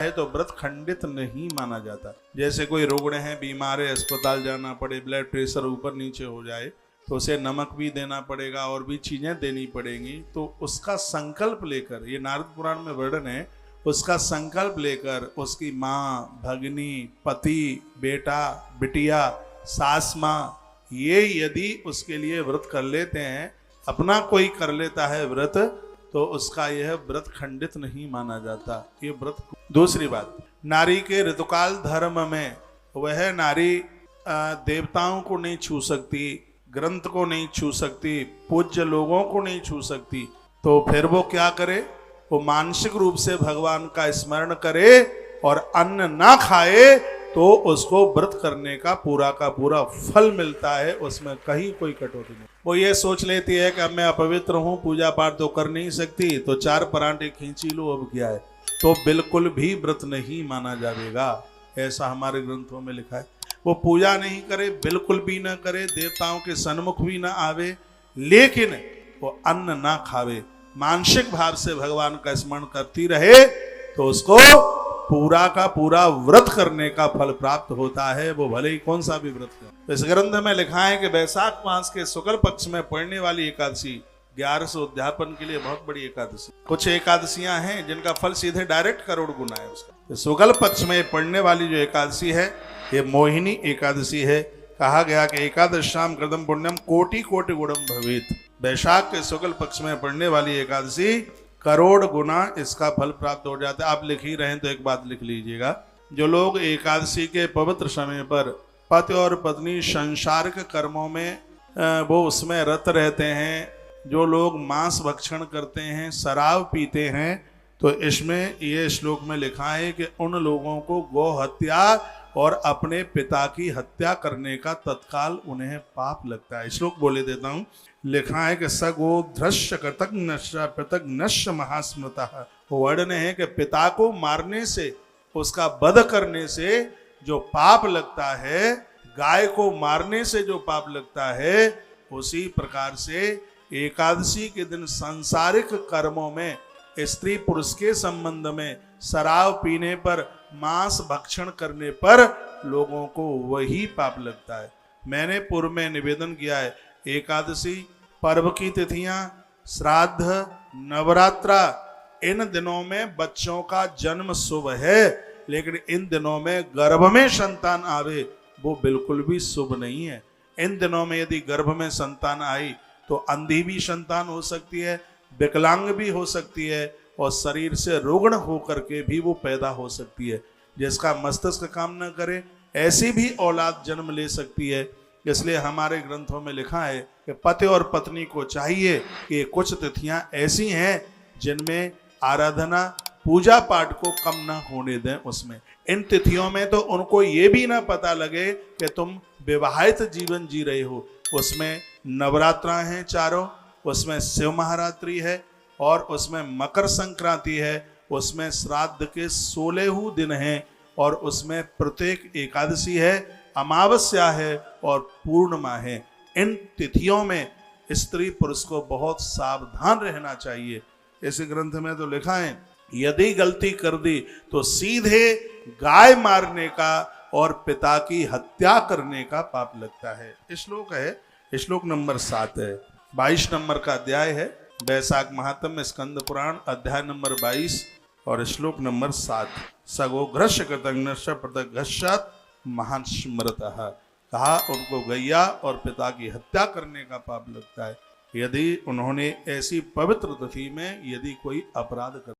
है तो व्रत खंडित नहीं माना जाता। जैसे कोई रुग्ण है, बीमार है, अस्पताल जाना पड़े, ब्लड प्रेशर ऊपर नीचे हो जाए तो उसे नमक भी देना पड़ेगा और भी चीजें देनी पड़ेंगी, तो उसका संकल्प लेकर, ये नारद पुराण में वर्णन है, उसका संकल्प लेकर उसकी माँ, भगिनी, पति, बेटा, बिटिया, सास माँ, ये यदि उसके लिए व्रत कर लेते हैं, अपना कोई कर लेता है व्रत, तो उसका यह व्रत खंडित नहीं माना जाता, ये व्रत। दूसरी बात, नारी के ऋतुकाल धर्म में वह नारी देवताओं को नहीं छू सकती, ग्रंथ को नहीं छू सकती, पूज्य लोगों को नहीं छू सकती, तो फिर वो क्या करे? वो मानसिक रूप से भगवान का स्मरण करे और अन्न ना खाए तो उसको व्रत करने का पूरा फल मिलता है, उसमें कहीं कोई कटौती नहीं। वो ये सोच लेती है कि अब मैं अपवित्र हूं, पूजा पाठ तो कर नहीं सकती, तो 4 परांठे खींची लो, अब क्या है, तो बिल्कुल भी व्रत नहीं माना जाएगा। ऐसा हमारे ग्रंथों में लिखा है। वो पूजा नहीं करे, बिल्कुल भी ना करे, देवताओं के सन्मुख भी ना आवे, लेकिन वो अन्न ना खावे, मानसिक भाव से भगवान का स्मरण करती रहे, तो उसको पूरा का पूरा व्रत करने का फल प्राप्त होता है, वो भले ही कौन सा भी व्रत करे। तो इस ग्रंथ में लिखा है कि वैशाख मास के शुक्ल पक्ष में पड़ने वाली एकादशी 1100 उद्यापन के लिए बहुत बड़ी एकादशी। कुछ एकादशियां हैं जिनका फल सीधे डायरेक्ट करोड़ गुना है उसका। तो शुक्ल पक्ष में पड़ने वाली जो एकादशी है, ये मोहिनी एकादशी है। कहा गया कि एकादशाम कृतम पुण्यम कोटि कोटि गुणम भवेत। वैशाख के शुक्ल पक्ष में पड़ने वाली एकादशी करोड़ गुना इसका फल प्राप्त हो जाता है। आप लिख ही रहे हैं तो एक बात लिख लीजिएगा, जो लोग एकादशी के पवित्र समय पर पति और पत्नी संसारिक कर्मों में वो उसमें रत रहते हैं, जो लोग मांस भक्षण करते हैं, शराब पीते हैं, तो इसमें ये श्लोक में लिखा है कि उन लोगों को गौ हत्या और अपने पिता की हत्या करने का तत्काल उन्हें पाप लगता है। श्लोक बोले देता हूं। लिखा है कि सगो धृष्य कृतघ्नश्च महास्मृतः। वर्णन है कि पिता को मारने से, उसका वध करने से जो पाप लगता है, गाय को मारने से जो पाप लगता है, उसी प्रकार से एकादशी के दिन सांसारिक कर्मों में, स्त्री पुरुष के संबंध में, शराब पीने पर, मांस भक्षण करने पर लोगों को वही पाप लगता है। मैंने पूर्व में निवेदन किया है, एकादशी पर्व की तिथियां, श्राद्ध, नवरात्रा, इन दिनों में बच्चों का जन्म शुभ है, लेकिन इन दिनों में गर्भ में संतान आवे वो बिल्कुल भी शुभ नहीं है। इन दिनों में यदि गर्भ में संतान आई तो अंधी भी संतान हो सकती है, विकलांग भी हो सकती है, और शरीर से रुग्ण होकर के भी वो पैदा हो सकती है। जिसका मस्तिष्क काम न करे ऐसी भी औलाद जन्म ले सकती है। इसलिए हमारे ग्रंथों में लिखा है कि पति और पत्नी को चाहिए कि कुछ तिथियां ऐसी हैं जिनमें आराधना, पूजा पाठ को कम न होने दें। उसमें इन तिथियों में तो उनको ये भी ना पता लगे कि तुम विवाहित जीवन जी रहे हो। उसमें नवरात्रा हैं चारों, उसमें शिव महारात्रि है, और उसमें मकर संक्रांति है, उसमें श्राद्ध के 16 दिन हैं, और उसमें प्रत्येक एकादशी है, अमावस्या है और पूर्णिमा है। इन तिथियों में स्त्री पुरुष को बहुत सावधान रहना चाहिए। इस ग्रंथ में तो लिखा है, यदि गलती कर दी तो सीधे गाय मारने का और पिता की हत्या करने का पाप लगता है। श्लोक है, श्लोक नंबर 7 है, 22 नंबर का अध्याय है, वैशाख महात्म्य स्कंद पुराण, अध्याय नंबर 22 और श्लोक नंबर 7। सगो घृष्य कृतघ्नश्च पृथग्घश्चात् महान स्मृतः। कहा उनको गैया और पिता की हत्या करने का पाप लगता है यदि उन्होंने ऐसी पवित्र तिथि में यदि कोई अपराध कर